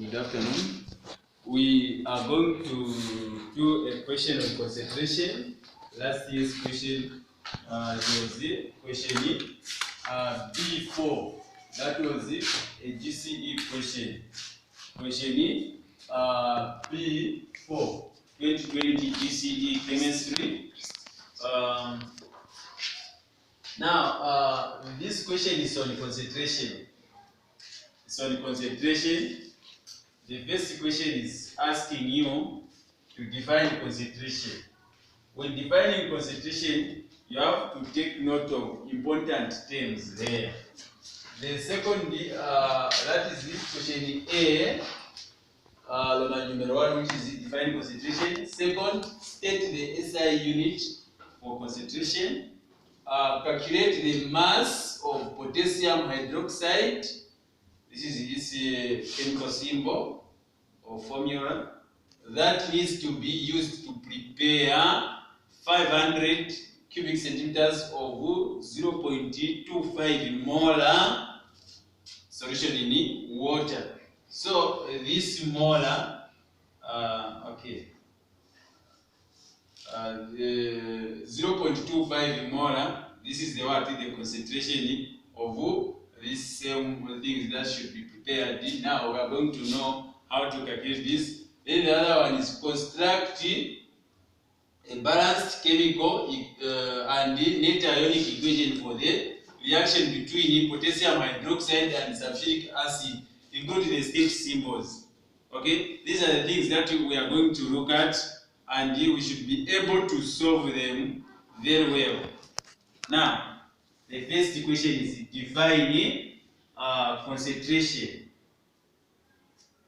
Good afternoon. We are going to do a question on concentration. Last year's question was the question B4. That was a GCE question. Question B4, 2020 GCE chemistry. Now, this question is on concentration. It's on concentration. The first question is asking you to define concentration. When defining concentration, you have to take note of important terms there. The second, that is this question A, Roman numeral 1, which is defining concentration. Second, state the SI unit for concentration. Calculate the mass of potassium hydroxide. This is this chemical symbol or formula that needs to be used to prepare 500 cubic centimeters of 0.25 molar solution in water. So this molar, the 0.25 molar, this is the concentration of these same things that should be prepared. Now we are going to know how to calculate this. Then the other one is construct a balanced chemical and net ionic equation for the reaction between potassium hydroxide and sulfuric acid, including the state symbols. Okay, these are the things that we are going to look at, and we should be able to solve them very well. Now, the first equation is defining concentration.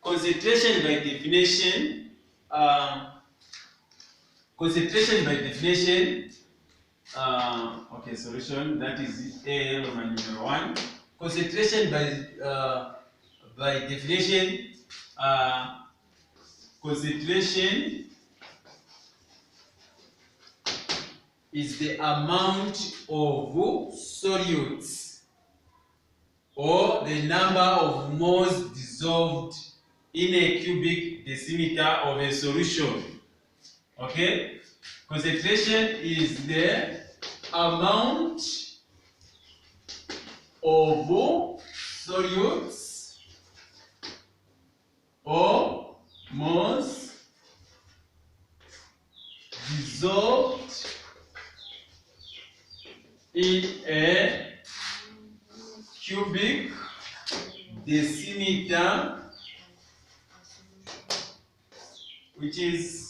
Concentration by definition, solution, that is A, Roman numeral 1. Concentration by definition, concentration is the amount of solutes or the number of moles dissolved in a cubic decimeter of a solution. Okay? Concentration is the amount of solutes or moles dissolved in a cubic decimeter, which is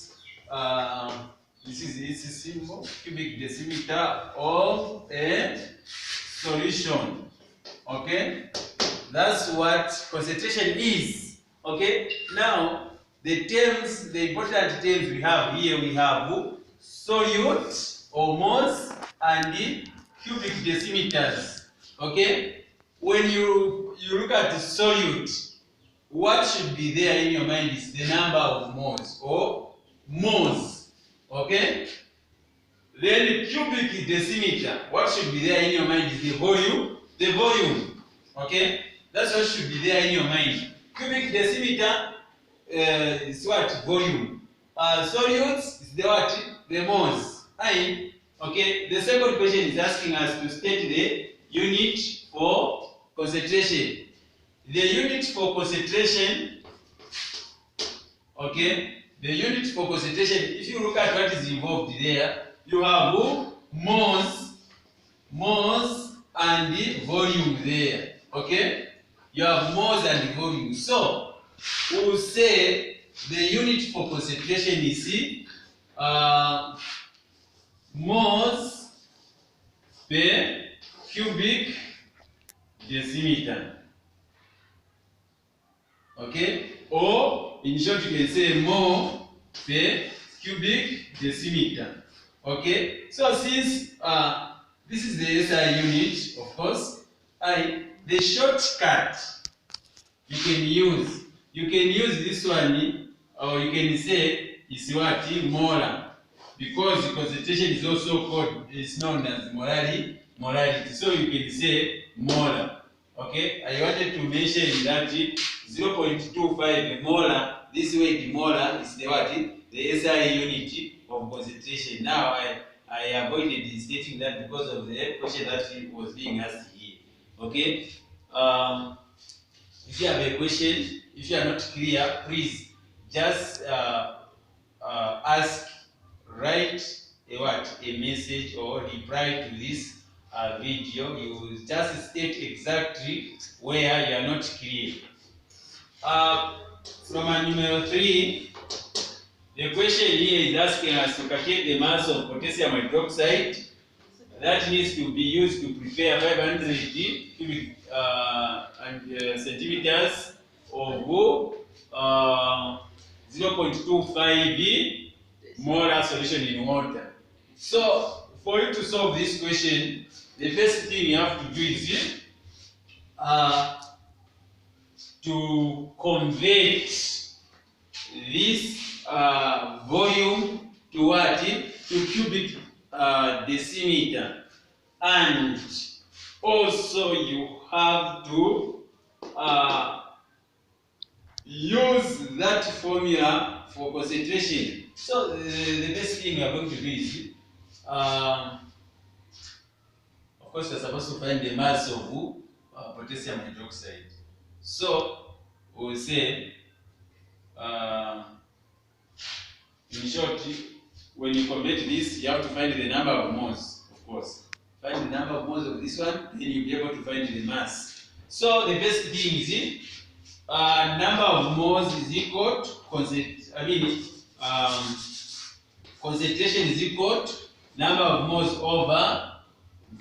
this is symbol, cubic decimeter of a solution. Okay, that's what concentration is. Okay, now the terms, the important terms we have here, we have solute or moles and the cubic decimeters. Okay, when you look at the solute, what should be there in your mind is the number of moles or moles. Okay, then the cubic decimeter, what should be there in your mind is the volume. Okay, that's what should be there in your mind. Cubic decimeter is what? Volume. Solutes is the what? The moles. Okay, the second question is asking us to state the unit for concentration. The unit for concentration, okay, the unit for concentration, if you look at what is involved there, you have moles and the volume there. Okay, you have moles and the volume. So we will say the unit for concentration is moles per cubic decimeter. Okay, or in short you can say mole per cubic decimeter. Okay, so since this is the SI unit, of course, the shortcut you can use this one, or you can say is what? Molar, because the concentration is also called, is known as molarity. So you can say molar. Okay, I wanted to mention that 0.25 molar. This weight molar is the what? The SI unit of concentration. Now I avoided stating that because of the question that was being asked here. Okay. If you have a question, if you are not clear, please just ask, write a message or reply to this video. You will just state exactly where you are not clear. From number 3, the question here is asking us to calculate the mass of potassium hydroxide that needs to be used to prepare 500 cubic centimeters of 0.25 molar solution in water. So, for you to solve this question, the first thing you have to do is to convert this volume to what? To cubic decimeter. And also you have to use that formula for concentration. So the best thing we are going to do is, of course, we are supposed to find the mass of potassium hydroxide. So we will say, in short, when you convert this, you have to find the number of moles, of course. Find the number of moles of this one, then you'll be able to find the mass. So the first thing is, number of moles is equal to concentration is equal to number of moles over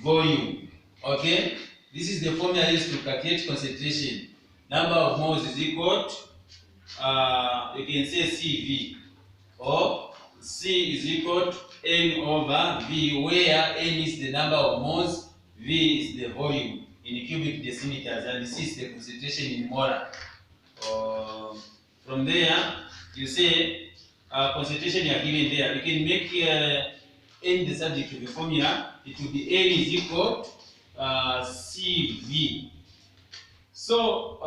volume. Okay, this is the formula used to calculate concentration. Number of moles is equal to, you can say CV, or C is equal to N over V, where N is the number of moles, V is the volume in cubic decimeters, and C is the concentration in molar. From there, you say concentration you are given there. You can make N the subject of the formula. It will be N is equal to CV. So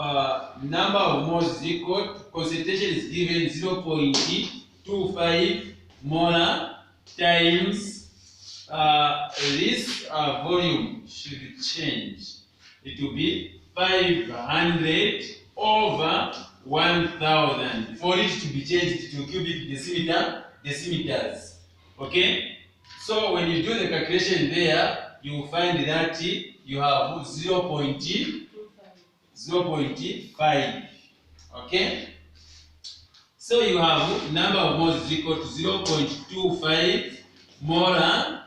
number of moles is equal to, concentration is given 0.25 molar times this volume should change. It will be 500 over 1000 for it to be changed to cubic decimeters. Okay, so when you do the calculation there, you will find that you have 0.5. Okay, so you have number of moles is equal to 0.25 molar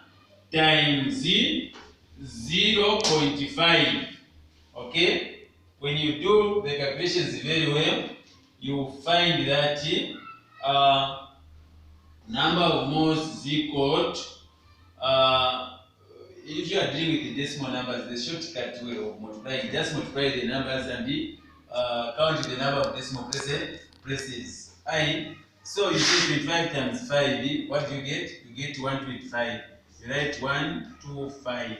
times 0.5. Okay, when you do the calculations very well, you will find that number of moles is equal to, if you are dealing with the decimal numbers, the shortcut way of multiplying, just multiply the numbers and count the number of decimal places. So you say 25 times 5, what do you get? You get 125. You write 125.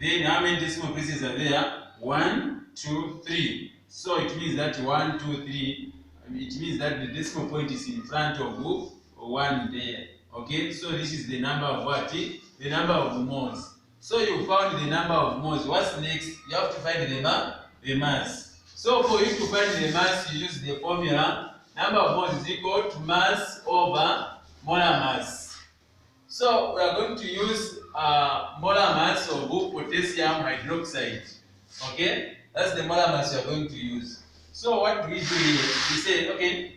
Then how many decimal places are there? 1, 2, 3. So it means that 1, 2, 3. It means that the decimal point is in front of 1 there. Okay, so this is the number of what? The number of moles. So you found the number of moles. What's next? You have to find the mass. So for you to find the mass, you use the formula. Number of moles is equal to mass over molar mass. So we are going to use molar mass of potassium hydroxide. Okay, that's the molar mass we are going to use. So what do we do here? We say, okay,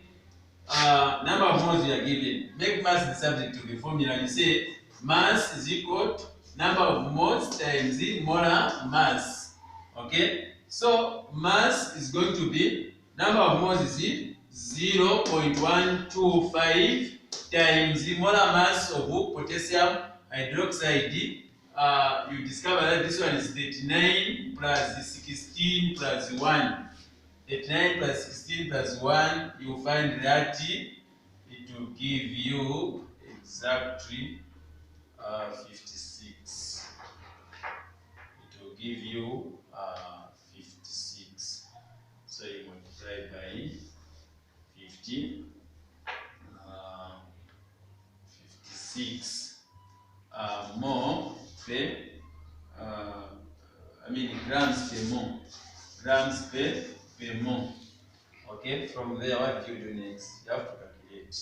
number of moles we are given. Make mass the subject to the formula. You say mass is equal to number of moles times the molar mass. Okay, so mass is going to be, number of moles is 0.125 times the molar mass of potassium hydroxide. You discover that this one is 39 plus 16 plus 1. 39 plus 16 plus 1, you find that it will give you exactly 56. It will give you 56. So you 56 more per grams per mole. Grams per mole. Okay, from there, what do you do next? You have to calculate.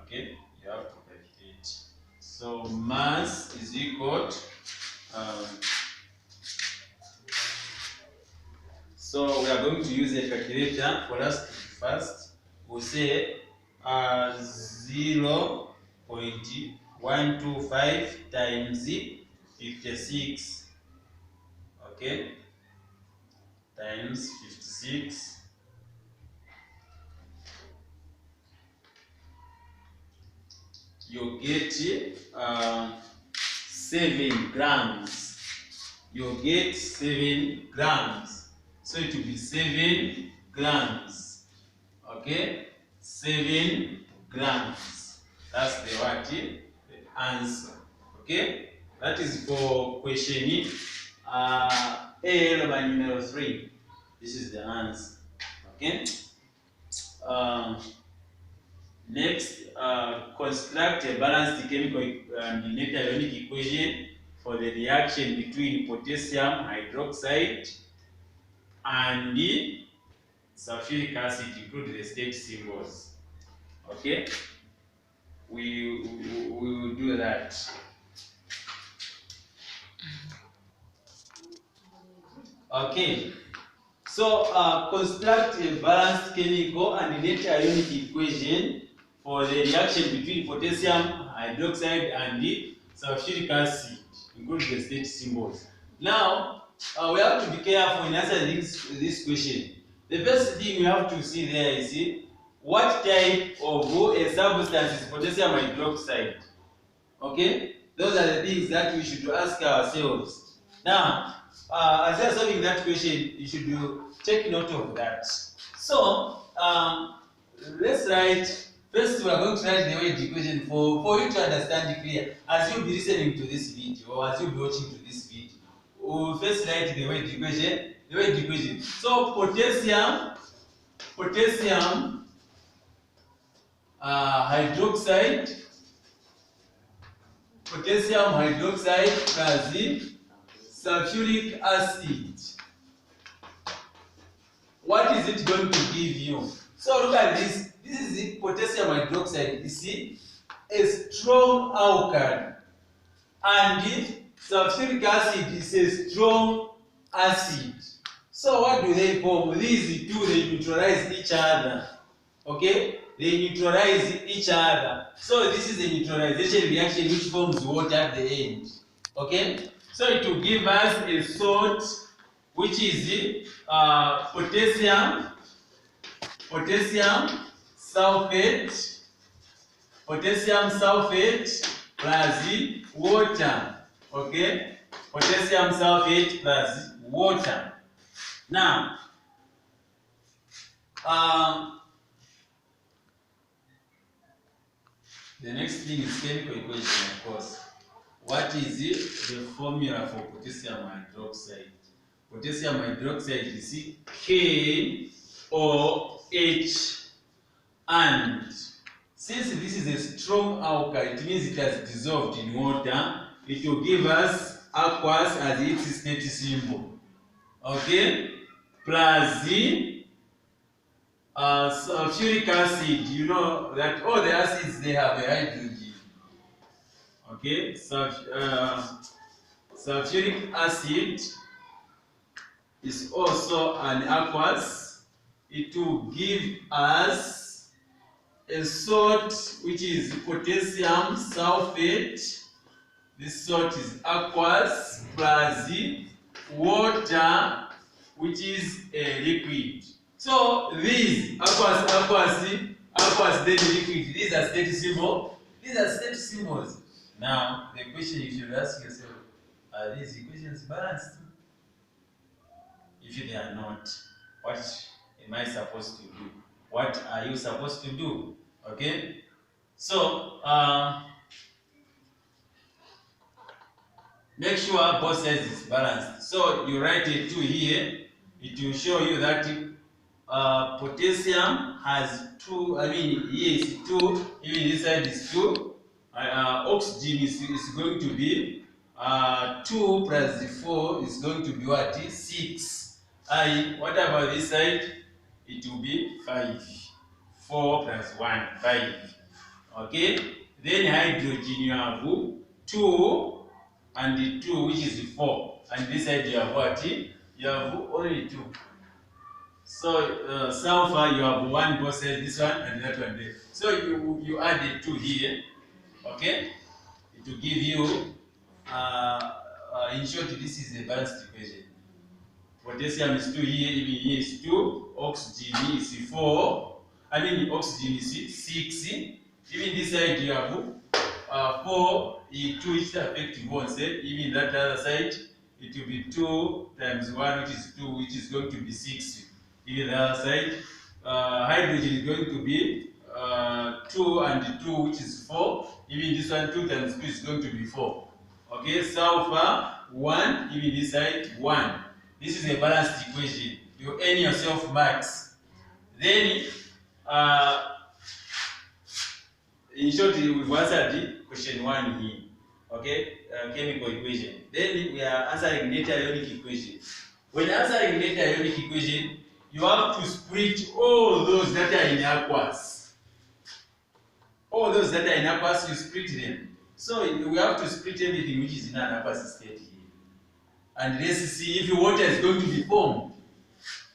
Okay, you have to calculate. So mass is equal to, so we are going to use a calculator for us to first. We'll say 0.125 times 56. Okay, times 56. You get 7 grams. You get 7 grams. So it will be 7 grams. Okay, 7 grams. That's the what? The answer. Okay, that is for question A, Roman numeral 3. This is the answer. Okay. Next, construct a balanced chemical and net ionic equation for the reaction between potassium hydroxide and the sulfuric acid, include the state symbols. Okay, we will do that. Okay, so construct a balanced chemical and net ionic equation for the reaction between potassium hydroxide and the sulfuric acid, including the state symbols. Now, we have to be careful in answering this question. The first thing we have to see there is what type of a substance is potassium hydroxide. Okay, those are the things that we should ask ourselves. Now, as you are solving that question, you should take note of that. So, let's write. First, we are going to write the weight equation for you to understand it clear. As you'll be listening to this video, or as you'll be watching to this video, we'll first write the weight equation. The weight equation. So potassium hydroxide plus the sulfuric acid. What is it going to give you? So look at this. This is the potassium hydroxide. You see, a strong alkali, and the sulfuric acid is a strong acid. So what do they form? These two, they neutralize each other. Okay, they neutralize each other. So this is a neutralization reaction which forms water at the end. Okay, so it will give us a salt which is potassium sulfate plus water. Okay, potassium sulfate plus water. Now, the next thing is chemical equation, of course. What is the formula for potassium hydroxide? Potassium hydroxide is KOH, and since this is a strong alkali, it means it has dissolved in water. It will give us aqueous as its state symbol. Okay, plus the sulfuric acid. You know that all the acids, they have a hydrogen. Okay, sulfuric acid is also an aqueous. It will give us a salt which is potassium sulfate. This salt is aqueous plus the water which is a liquid. So these aqueous then liquid, these are state symbols. These are state symbols. Now the question you should ask yourself, are these equations balanced? If they are not, what am I supposed to do? What are you supposed to do? Okay, so make sure both sides is balanced. So you write a 2 here. It will show you that potassium has 2, I mean, here is 2, even this side is 2. Oxygen is going to be 2 plus the 4 is going to be what? 6. What about this side? It will be 5. 4 plus 1, 5. Okay? Then hydrogen you have 2 and 2, which is 4. And this side you have what? You have only 2. So sulfur you have 1 both sides, this one and that one there. So you add the 2 here. Okay? It will give you, in short, this is a balanced equation. Potassium is 2 here, even here is 2. Oxygen is 4. I mean, oxygen is 6. Even this side you have 4, 2 which is effective bonds. Even that other side, it will be 2 times 1, which is 2, which is going to be 6. Even the other side, hydrogen is going to be 2 and 2, which is 4. Even this one, 2 times 2 is going to be 4. Okay, sulfur 1, even this side 1. This is a balanced equation. You earn yourself marks. Then, in short, we've answered question 1 here. Okay, chemical equation. Then we are answering net ionic equation. When answering net ionic equation, you have to split all those that are in aqueous. All those that are in aqueous, you split them. So we have to split everything which is in an aqueous state here. And let's see if water is going to be formed.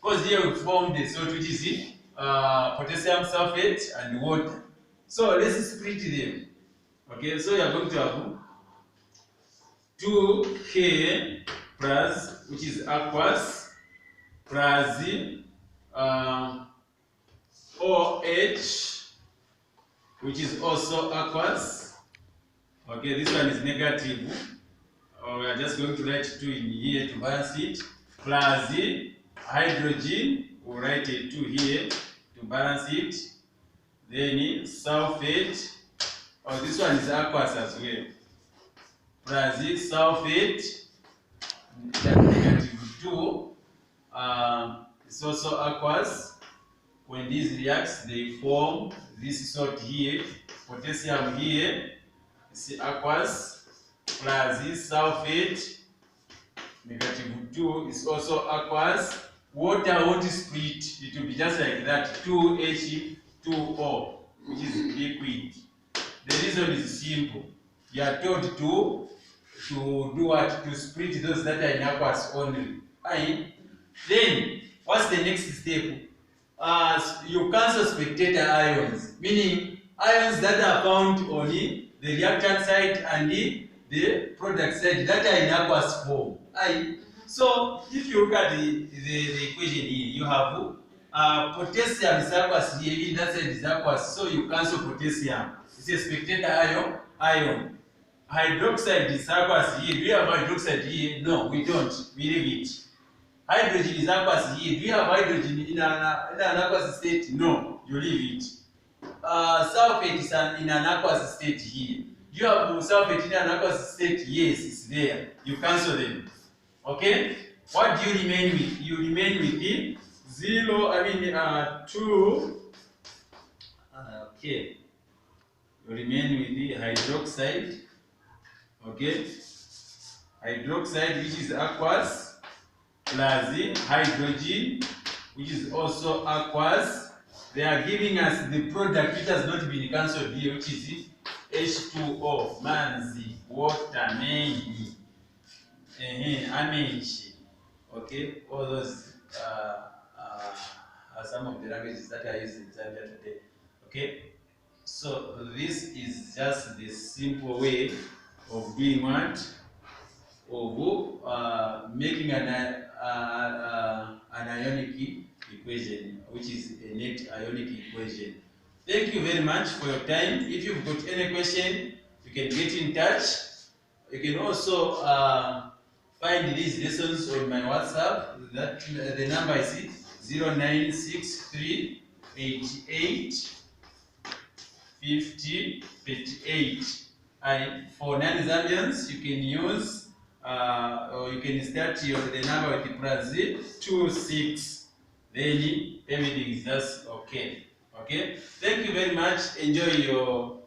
Because here we formed the salt which is in potassium sulfate and water. So let's split them. Okay, so you are going to have 2K plus, which is aqueous, plus OH, which is also aqueous. Okay, this one is negative. We are just going to write 2 in here to balance it. Plus hydrogen, we'll write a 2 here to balance it. Then sulfate. Oh, this one is aqueous as well. Plus sulfate, negative 2. It's also aqueous. When these reacts, they form this salt here, potassium here. It's aqueous. Plus sulfate, negative 2 is also aqueous. Water won't split, it will be just like that, 2H2O, which is liquid. The reason is simple. You are told to do what? To split those that are in aqueous only. Then, what's the next step? You cancel spectator ions, meaning ions that are found on the reactant side and the product side that are in aqueous form. So if you look at the equation here, you have potassium is aqueous here, that side is aqueous, so you cancel potassium. It's a spectator ion. Hydroxide is aqueous here. Do you have hydroxide here? No, we don't. We leave it. Hydrogen is aqueous here. Do you have hydrogen in an aqueous state? No, you leave it. Sulfate is in an aqueous state here. Do you have sulfate in an aqueous state? Yes, it's there. You cancel them. Okay? What do you remain with? You remain with the 2. Okay. You remain with the hydroxide. Okay? Hydroxide, which is aqueous, plus the hydrogen, which is also aqueous. They are giving us the product which has not been cancelled here, which is H2O, manzi, water, mengi, amenshi. Okay, all those are some of the languages that I use in Zambia today. Okay, so this is just the simple way of doing what? Of making an ionic equation, which is a net ionic equation. Thank you very much for your time. If you've got any question, you can get in touch. You can also find these lessons on my WhatsApp. That the number is 0963 88 50 58. And for non-Zambians, you can use or you can start the number with plus 26 then everything is just okay. Okay, thank you very much. Enjoy your